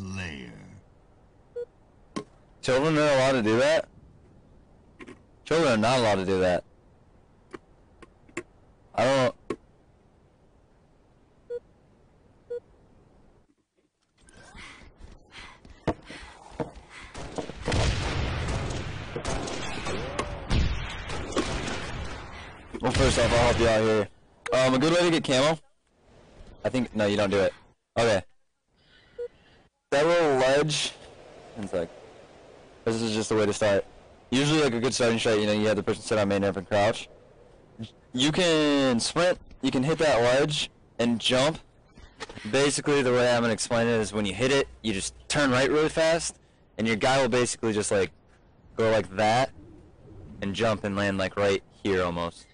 Slayer. Children are allowed to do that? Children are not allowed to do that. I don't... Well, first off, I'll help you out here. A good way to get camo? I think... No, you don't do it. Okay. That little ledge... One sec. This is just the way to start. Usually, like a good starting shot, you know, you have the person sit on main ramp and crouch. You can sprint, you can hit that ledge, and jump. Basically, the way I'm gonna explain it is when you hit it, you just turn right really fast, and your guy will basically just like go like that, and jump and land like right here almost.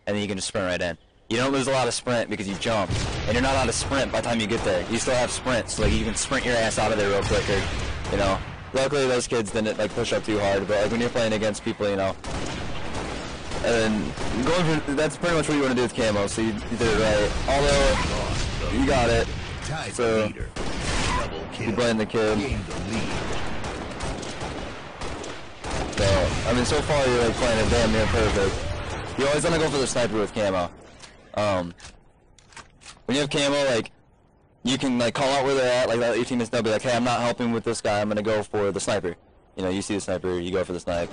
And then you can just sprint right in. You don't lose a lot of sprint because you jump, and you're not out of sprint by the time you get there. You still have sprint, so like you can sprint your ass out of there real quicker, you know. Luckily, those kids didn't like push up too hard, but like when you're playing against people, you know, and going for, that's pretty much what you want to do with camo. So you did it right. Although you got it, so you blame the kid. So I mean, so far you're like playing it damn near perfect. You always want to go for the sniper with camo. When you have camo, like. You can like call out where they're at, like let your teammates know, be like, hey, I'm not helping with this guy, I'm gonna go for the sniper. You know, you see the sniper, you go for the snipe.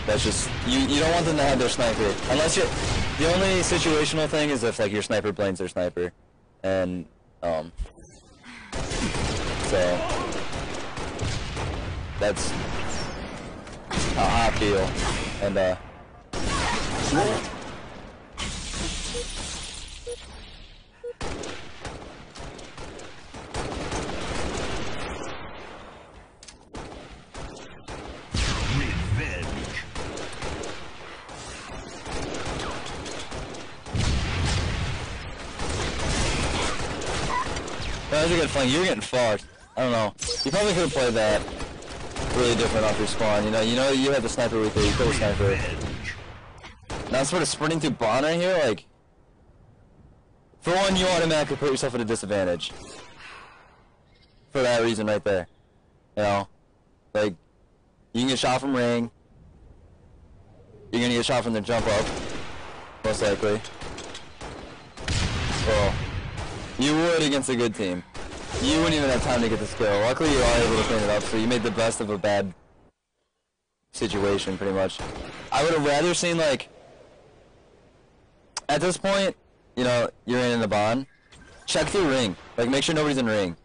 That's just, you don't want them to have their sniper. Unless you're, the only situational thing is if like your sniper blames their sniper. And, so, that's how I feel. And, that was a good flank. You were getting fucked. I don't know. You probably could have played that really different off your spawn. You know you had the sniper with you. You killed the sniper. Now sort of sprinting through Bond right here, like, for one, you automatically put yourself at a disadvantage. For that reason right there. You know? Like, you can get shot from ring. You're gonna get shot from the jump up. Most likely. Well, you would against a good team. You wouldn't even have time to get the skill. Luckily, you are able to clean it up, so you made the best of a bad situation, pretty much. I would have rather seen, like, at this point, you know, you're in the bond. Check through ring. Like, make sure nobody's in ring.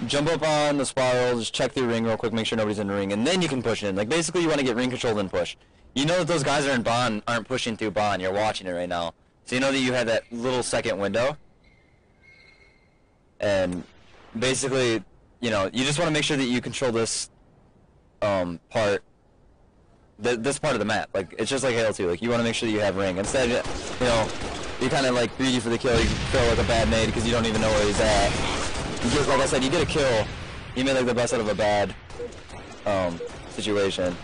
Jump up on the spiral, just check through ring real quick, make sure nobody's in ring, and then you can push in. Like, basically, you want to get ring control, then push. You know that those guys are in bond, aren't pushing through bond. You're watching it right now. So you know that you had that little second window. And basically, you know, you just want to make sure that you control this part, this part of the map. Like, it's just like Halo 2. Like, you want to make sure that you have ring. Instead, you know, you kind of like greedy for the kill. You throw like a bad nade because you don't even know where he's at. You get, like I said, you get a kill. You made like the best out of a bad situation.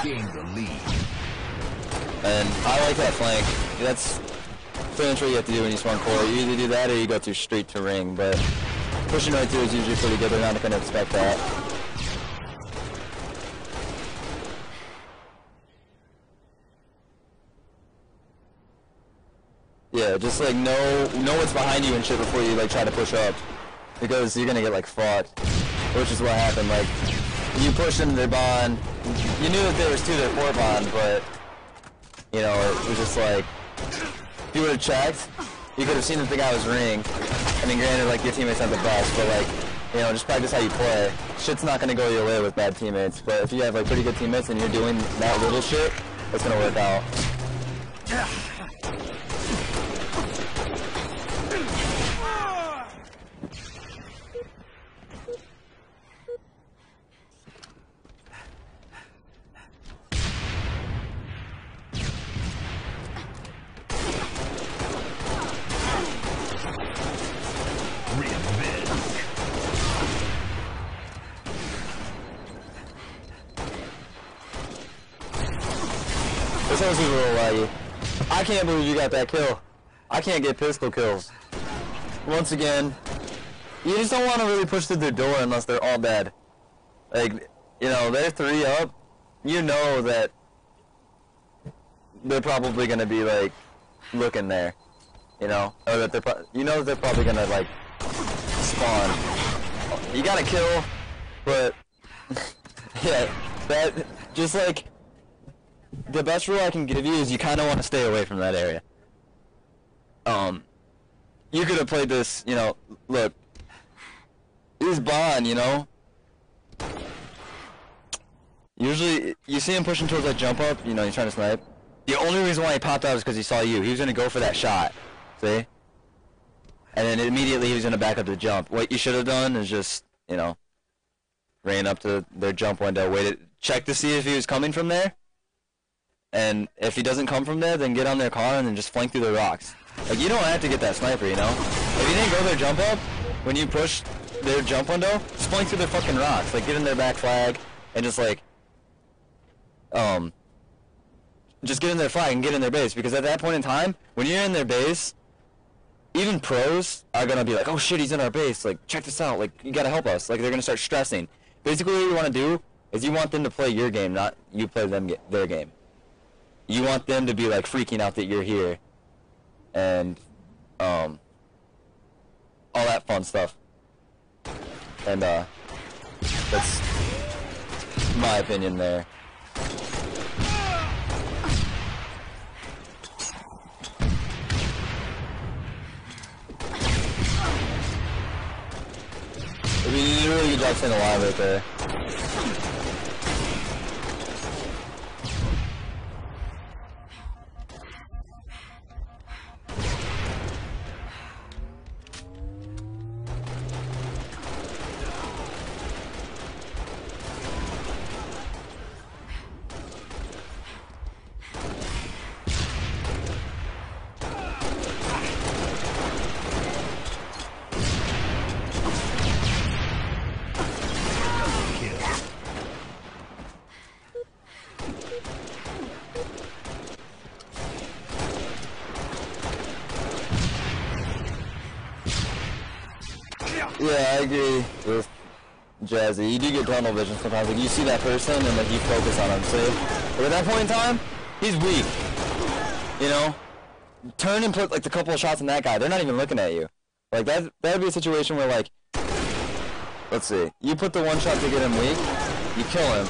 Gain the lead. And I like that flank. That's pretty much what you have to do when you spawn core. You either do that or you go through straight to ring, but pushing right through is usually pretty good. They're not going to expect that. Yeah, just like know what's behind you and shit before you like try to push up, because you're gonna get like fucked, which is what happened. Like, you pushed into their bond. You knew that there was two there for bond, but you know, it was just like, if you would have checked, you could have seen that the guy was ring. I mean, granted, like, your teammates aren't the best, but like, you know, just practice how you play. Shit's not gonna go your way with bad teammates, but if you have like pretty good teammates and you're doing that little shit, it's gonna work out. This house is a little laggy. I can't believe you got that kill. I can't get pistol kills. Once again, you just don't want to really push through their door unless they're all dead. Like, you know, they're 3 up. You know that they're probably gonna be like looking there. You know, or that they're probably gonna like spawn. You gotta kill, but yeah, that just like the best rule I can give you is you kind of want to stay away from that area. You could have played this, you know. Look, he's Bond, you know. Usually, you see him pushing towards that jump up. You know, he's trying to snipe. The only reason why he popped out is because he saw you. He was gonna go for that shot. See? And then immediately he was gonna back up the jump. What you should have done is just, you know, ran up to their jump window, waited, check to see if he was coming from there. And if he doesn't come from there, then get on their car and then just flank through the rocks. Like, you don't have to get that sniper, you know? If you didn't go their jump up, when you push their jump window, just flank through their fucking rocks. Like, get in their back flag and just, like, just get in their flag and get in their base. Because at that point in time, when you're in their base, even pros are gonna be like, oh shit, he's in our base. Like, check this out. Like, you gotta help us. Like, they're gonna start stressing. Basically, what you want to do is you want them to play your game, not you play their game. You want them to be like freaking out that you're here, and all that fun stuff. And that's my opinion there. I mean, you did a really good job staying alive right there. Yeah, I agree with Jazzy. You do get tunnel vision sometimes. Like, you see that person and like you focus on him. So, but at that point in time, he's weak. You know, turn and put like a couple of shots on that guy. They're not even looking at you. Like that would be a situation where like, let's see, you put the one shot to get him weak, you kill him.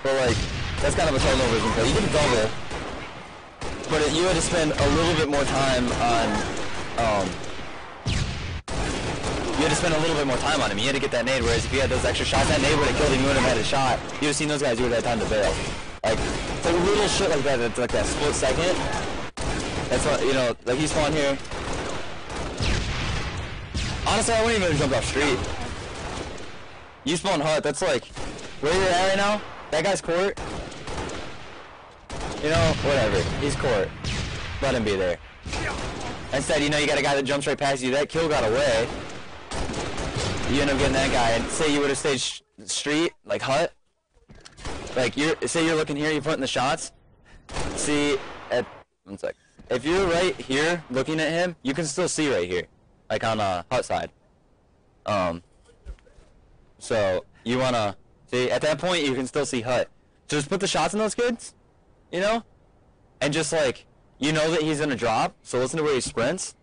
But like, that's kind of a tunnel vision play. You get a double, but you had to spend a little bit more time on you had to spend a little bit more time on him. You had to get that nade, whereas if you had those extra shots, that nade would have killed him, you wouldn't have had a shot. You would have seen those guys, you would have had time to bail. Like, it's like little shit like that, it's like that split second. That's what, you know, like he spawned here. Honestly, I wouldn't even jump off street. You spawn hut, that's like, where you're at right now, that guy's court. You know, whatever, he's court. Let him be there. Instead, you know, you got a guy that jumps right past you, that kill got away. You end up getting that guy, and say you would have stayed street, like hut. Like, say you're looking here, you're putting the shots. See, one sec. If you're right here, looking at him, you can still see right here. Like on hut side. So, you wanna, see, at that point, you can still see hut. So just put the shots in those kids, you know? And just like, you know that he's gonna drop, so listen to where he sprints.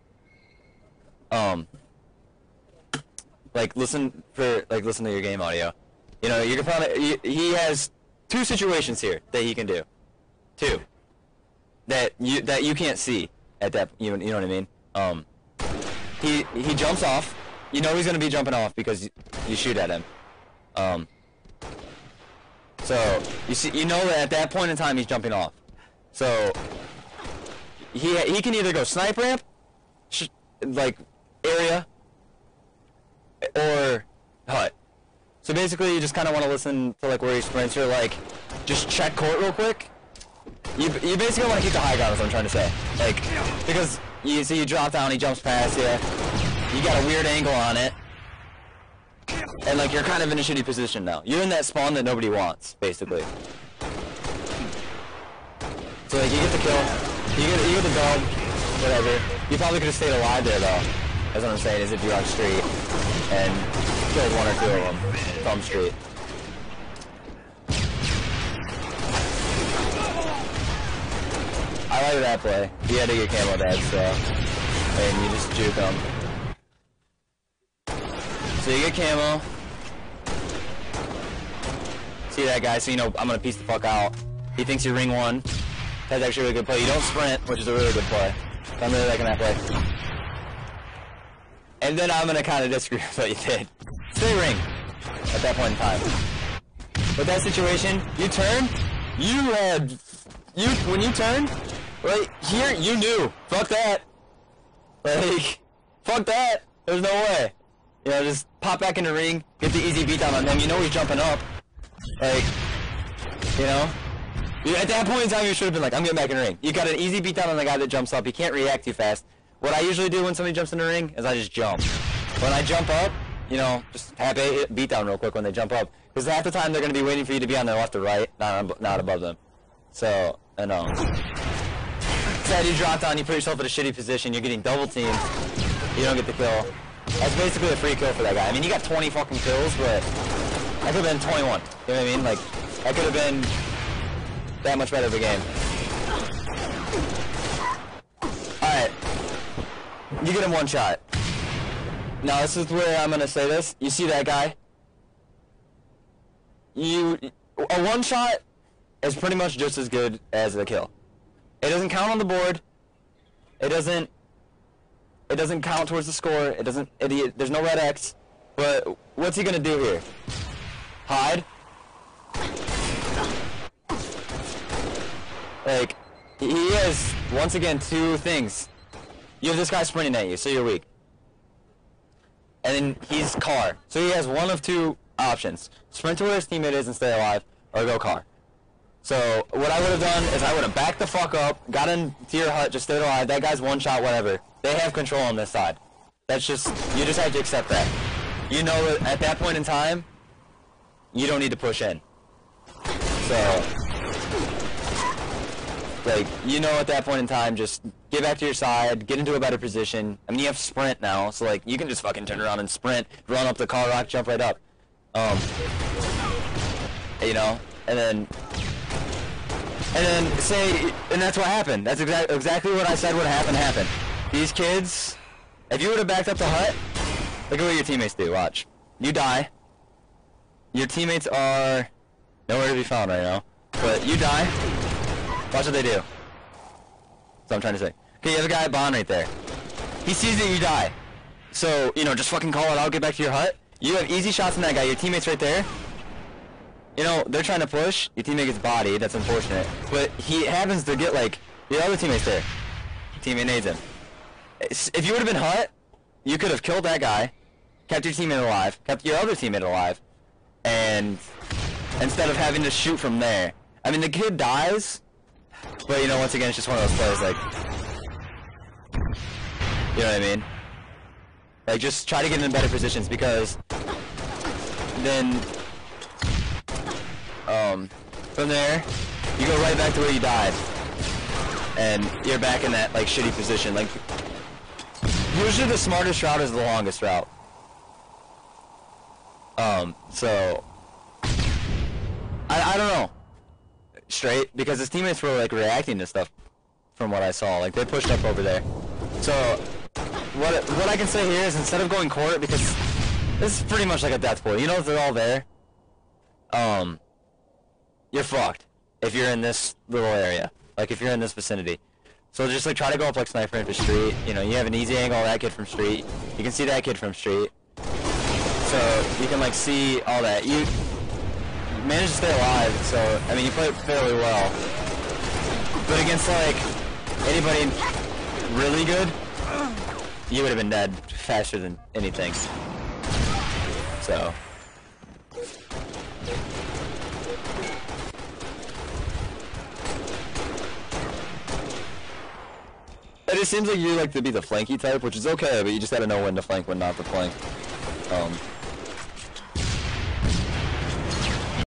Like listen to your game audio. You know, you can probably he has 2 situations here that he can do. 2 that you can't see at that, you know what I mean? He jumps off. You know he's gonna be jumping off because you shoot at him. So you know that at that point in time he's jumping off. So he can either go snipe ramp, like area, or hut. So basically you just kind of want to listen to like where he sprints. You're like, just check court real quick. You basically want to keep the high ground is what I'm trying to say. Like, because you see you drop down, he jumps past you. You got a weird angle on it. And like you're kind of in a shitty position now. You're in that spawn that nobody wants, basically. So like you get the kill, you get the dub, whatever. You probably could have stayed alive there though. That's what I'm saying, is if you're on street and killed one or two of them from street. I like that play. He had to get camo dead, so and you just juke him. So you get camo. See that guy, so you know I'm gonna piece the fuck out. He thinks you're ring one. That's actually a really good play. You don't sprint, which is a really good play. So I'm really liking that play. And then I'm gonna kind of disagree with what you did. Stay ring at that point in time. With that situation, you turn. When you turn, right here, you knew. Fuck that. Like, fuck that. There's no way. You know, just pop back in the ring, get the easy beatdown on him. You know he's jumping up. Like, you know. At that point in time, you should have been like, I'm getting back in the ring. You got an easy beatdown on the guy that jumps up. He can't react too fast. What I usually do when somebody jumps in the ring is I just jump. When I jump up, you know, just have a beatdown real quick when they jump up. Because half the time they're going to be waiting for you to be on their left or right, not above them. So, I know. Instead, you drop down, you put yourself in a shitty position, you're getting double teamed, you don't get the kill. That's basically a free kill for that guy. I mean, you got 20 fucking kills, but that could have been 21. You know what I mean? Like, that could have been that much better of a game. Alright. You get him one shot. Now, this is where I'm gonna say this. You see that guy? A one shot is pretty much just as good as a kill. It doesn't count on the board. It doesn't count towards the score. It doesn't. There's no red X. But what's he gonna do here? Hide? Like, he has once again two things. You have this guy sprinting at you, so you're weak. And then he's car, so he has one of two options: sprint to where his teammate is and stay alive, or go car. So what I would have done is I would have backed the fuck up, got into your hut, just stayed alive. That guy's one shot, whatever. They have control on this side. That's just, you just have to accept that. You know that at that point in time, you don't need to push in. So, like, you know at that point in time, just get back to your side, get into a better position. I mean, you have sprint now, so like, you can just fucking turn around and sprint, run up the car rock, jump right up. You know, and then say, and that's what happened. That's exactly what I said would happen. These kids, if you would have backed up the hut, look at what your teammates do, watch. You die. Your teammates are nowhere to be found right now, but you die. Watch what they do. That's what I'm trying to say. Okay, you have a guy at Bond right there. He sees that you die. So, you know, just fucking call it out, get back to your hut. You have easy shots on that guy, your teammate's right there. You know, they're trying to push, your teammate gets bodied, that's unfortunate. But he happens to get, like, your other teammate's there. Teammate nades him. If you would have been hut, you could have killed that guy, kept your teammate alive, kept your other teammate alive, and instead of having to shoot from there. I mean, the kid dies, but, you know, once again, it's just one of those plays, like, you know what I mean? Like, just try to get in better positions, because then from there, you go right back to where you died, and you're back in that, like, shitty position. Like, usually the smartest route is the longest route. So, I don't know, straight, because his teammates were, like, reacting to stuff from what I saw. Like, they pushed up over there. So, what I can say here is, instead of going court, because this is pretty much like a death pool, you know, if they're all there, you're fucked if you're in this little area, like if you're in this vicinity. So just like try to go up like sniper into street. You know, you have an easy angle on that kid from street. You can see that kid from street. So you can like see all that. You managed to stay alive, so I mean you played fairly well. But against like anybody really good, you would have been dead faster than anything. So. It seems like you like to be the flanky type, which is okay, but you just gotta know when to flank, when not to flank.